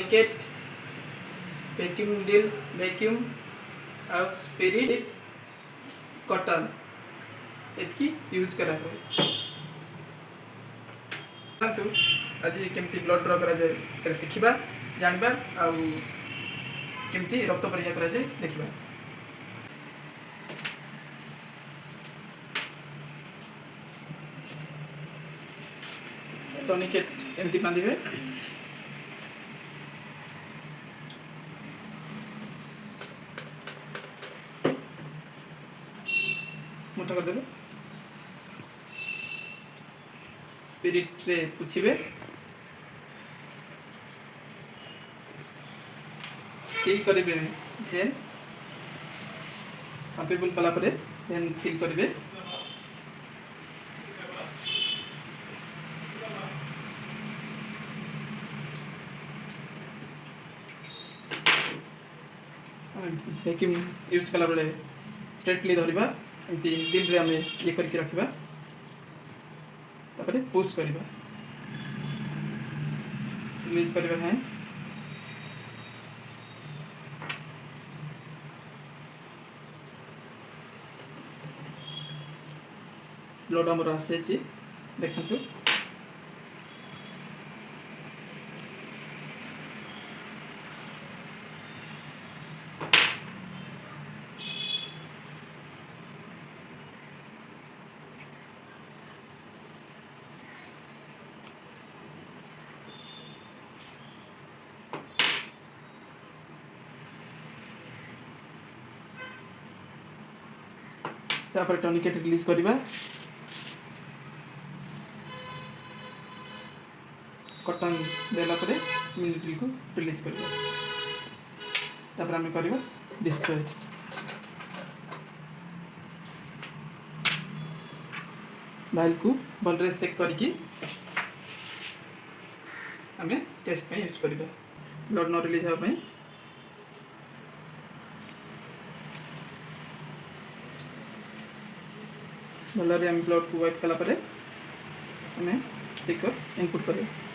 टॉनिकेट vacuum needle vacuum और spirit cotton एतकी use करा हुए आज केमती ब्लड ड्र करा जाए से शिखा जानवा केमती रक्त परीक्षा करा जाए देखा टॉनिकेट एमती बांधे मुठा करदे स्पिरिट रे पुछिबे फिल करेंगे देन कंपेबल कला परे देन फिल करेंगे वैक्यूम यूज कला बेले स्ट्रेटली धरवा एमती दिन रे हमें ये करके रखिबा तापरे पुश करवा रिलीज करवा है ब्लड आमर आसे देखु तापर टॉनिकेट रिलीज करवा कॉटन देला परे मिलिट्री को रिलीज करवा तापर हमें करवा डिस्ट्रॉय बाइल को भलरे चेक करके हमें टेस्ट में यूज करवा ब्लड न रिलीज होगा भलरे हम ब्लड को वाइप कला परे हमें स्टिकर इनपुट करवा